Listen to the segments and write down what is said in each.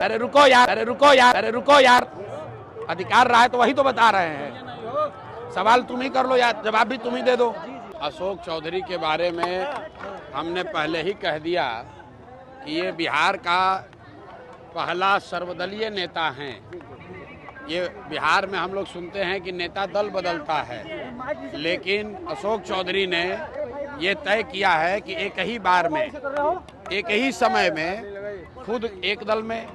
अरे रुको यार, अरे रुको यार, अरे रुको यार। अधिकार रहा है तो वही तो बता रहे हैं। सवाल तुम ही कर लो या जवाब भी तुम ही दे दो। अशोक चौधरी के बारे में हमने पहले ही कह दिया कि ये बिहार का पहला सर्वदलीय नेता हैं। ये बिहार में हम लोग सुनते हैं कि नेता दल बदलता है, लेकिन अशोक चौधरी ने ये तय किया है कि एक ही बार में, एक ही समय में खुद एक दल में,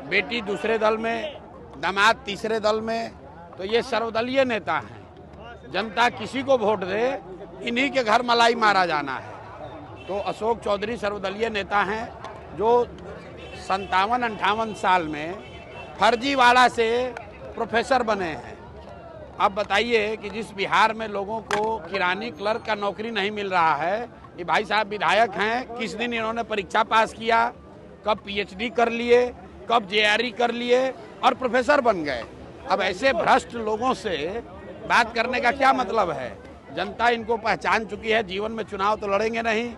बेटी दूसरे दल में, दामाद तीसरे दल में, तो ये सर्वदलीय नेता हैं। जनता किसी को वोट दे, इन्हीं के घर मलाई मारा जाना है। तो अशोक चौधरी सर्वदलीय नेता हैं जो 57-58 साल में फर्जीवाड़ा से प्रोफेसर बने हैं। अब बताइए कि जिस बिहार में लोगों को किरानी क्लर्क का नौकरी नहीं मिल रहा है, ये भाई साहब विधायक हैं, किस दिन इन्होंने परीक्षा पास किया, कब पीएचडी कर लिए, कब जेआरई कर लिए और प्रोफेसर बन गए। अब ऐसे भ्रष्ट लोगों से बात करने का क्या मतलब है? जनता इनको पहचान चुकी है। जीवन में चुनाव तो लड़ेंगे नहीं,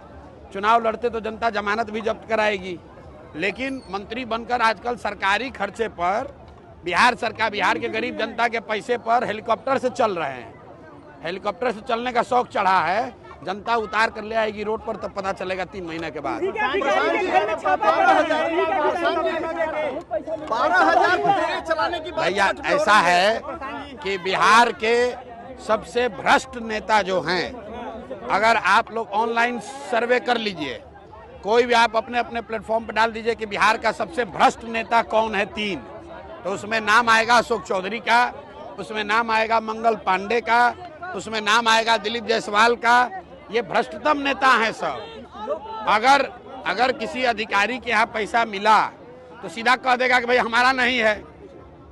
चुनाव लड़ते तो जनता जमानत भी जब्त कराएगी। लेकिन मंत्री बनकर आजकल सरकारी खर्चे पर बिहार सरकार, बिहार के गरीब जनता के पैसे पर हेलीकॉप्टर से चल रहे हैं। हेलीकॉप्टर से चलने का शौक चढ़ा है, जनता उतार कर ले आएगी रोड पर, तब पता चलेगा 3 महीने के बाद। भैया ऐसा है कि बिहार के सबसे भ्रष्ट नेता जो हैं, अगर आप लोग ऑनलाइन सर्वे कर लीजिए, कोई भी आप अपने अपने प्लेटफॉर्म पर डाल दीजिए कि बिहार का सबसे भ्रष्ट नेता कौन है 3, तो उसमें नाम आएगा अशोक चौधरी का, उसमें नाम आएगा मंगल पांडे का, उसमें नाम आएगा दिलीप जायसवाल का। ये भ्रष्टतम नेता हैं सब। अगर किसी अधिकारी के यहाँ पैसा मिला तो सीधा कह देगा कि भाई हमारा नहीं है,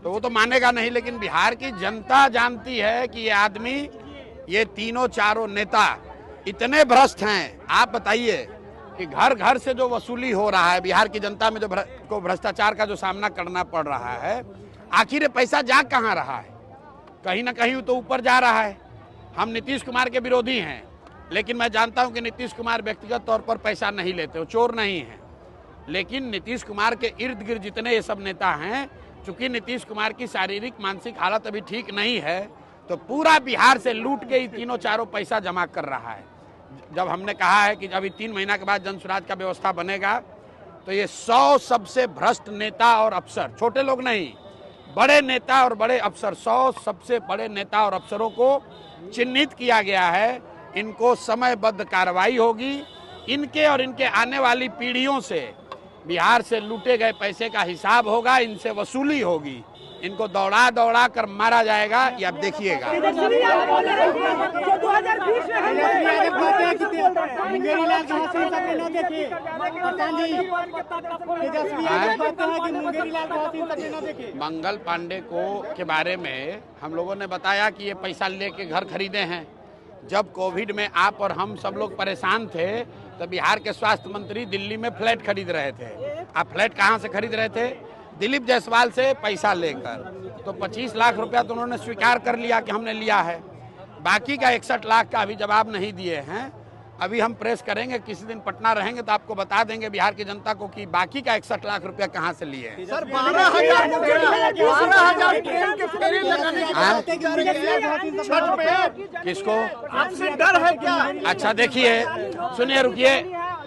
तो वो तो मानेगा नहीं। लेकिन बिहार की जनता जानती है कि ये आदमी, ये तीनों चारों नेता इतने भ्रष्ट हैं। आप बताइए कि घर घर से जो वसूली हो रहा है, बिहार की जनता में जो भ्रष्टाचार का जो सामना करना पड़ रहा है, आखिर पैसा जा कहाँ रहा है? कहीं ना कहीं तो ऊपर जा रहा है। हम नीतीश कुमार के विरोधी हैं, लेकिन मैं जानता हूं कि नीतीश कुमार व्यक्तिगत तौर पर पैसा नहीं लेते, वो चोर नहीं हैं। लेकिन नीतीश कुमार के इर्द गिर्द जितने ये सब नेता हैं, चूंकि नीतीश कुमार की शारीरिक मानसिक हालत अभी ठीक नहीं है, तो पूरा बिहार से लूट के ही तीनों चारों पैसा जमा कर रहा है। जब हमने कहा है कि अभी 3 महीना के बाद जन स्वराज का व्यवस्था बनेगा, तो ये 100 सबसे भ्रष्ट नेता और अफसर, छोटे लोग नहीं, बड़े नेता और बड़े अफसर, 100 सबसे बड़े नेता और अफसरों को चिन्हित किया गया है। इनको समयबद्ध कार्रवाई होगी। इनके और इनके आने वाली पीढ़ियों से बिहार से लूटे गए पैसे का हिसाब होगा, इनसे वसूली होगी। इनको दौड़ा दौड़ा कर मारा जाएगा, ये आप देखिएगा। मंगल पांडे के बारे में हम लोगों ने बताया कि ये पैसा लेके घर खरीदे हैं। जब कोविड में आप और हम सब लोग परेशान थे, तो बिहार के स्वास्थ्य मंत्री दिल्ली में फ्लैट खरीद रहे थे। आप फ्लैट कहाँ से खरीद रहे थे? दिलीप जायसवाल से पैसा लेकर। तो 25 लाख रुपया तो उन्होंने स्वीकार कर लिया कि हमने लिया है। बाकी का 61 लाख का अभी जवाब नहीं दिए हैं। अभी हम प्रेस करेंगे, किसी दिन पटना रहेंगे तो आपको बता देंगे बिहार की जनता को कि बाकी का 61 लाख रुपया कहाँ से लिए हैं। सर 12,000 किसको आपसे डर है क्या? अच्छा देखिए, सुनिए, रुकिए।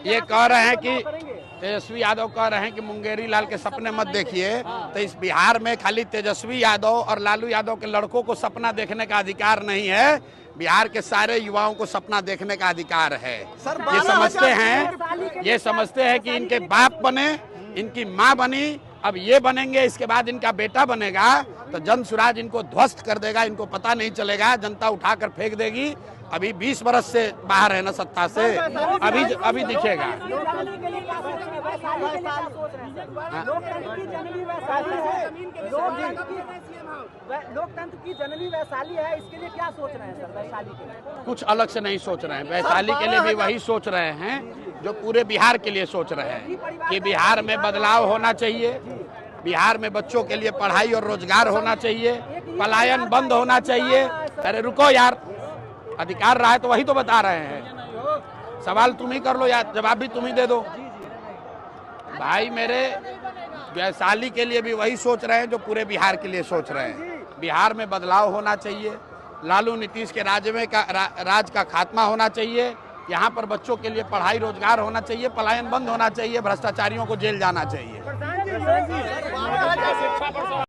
ये कह रहे हैं कि तेजस्वी यादव कह रहे हैं कि मुंगेरी लाल के सपने मत देखिए। तो इस बिहार में खाली तेजस्वी यादव और लालू यादव के लड़कों को सपना देखने का अधिकार नहीं है, बिहार के सारे युवाओं को सपना देखने का अधिकार है। ये समझते हैं कि इनके बाप बने, इनकी माँ बनी, अब ये बनेंगे, इसके बाद इनका बेटा बनेगा, तो जन स्वराज इनको ध्वस्त कर देगा। इनको पता नहीं चलेगा, जनता उठाकर फेंक देगी। अभी 20 बरस से बाहर है ना सत्ता से, अभी दिखेगा। लोकतंत्र की जननी वैशाली है, इसके लिए क्या सोच रहे हैं सर? वैशाली के लिए कुछ अलग से नहीं सोच रहे हैं। वैशाली के लिए भी वही सोच रहे हैं जो पूरे बिहार के लिए सोच रहे हैं कि बिहार में बदलाव होना चाहिए, बिहार में बच्चों के लिए पढ़ाई और रोजगार होना चाहिए, पलायन बंद होना चाहिए। अरे रुको यार, अधिकार रहा है तो वही तो बता रहे हैं। सवाल तुम ही कर लो या जवाब भी तुम ही दे दो। भाई मेरे, वैशाली के लिए भी वही सोच रहे हैं जो पूरे बिहार के लिए सोच रहे हैं। बिहार में बदलाव होना चाहिए, लालू नीतीश के राज का खात्मा होना चाहिए। यहाँ पर बच्चों के लिए पढ़ाई रोजगार होना चाहिए, पलायन बंद होना चाहिए, भ्रष्टाचारियों को जेल जाना चाहिए।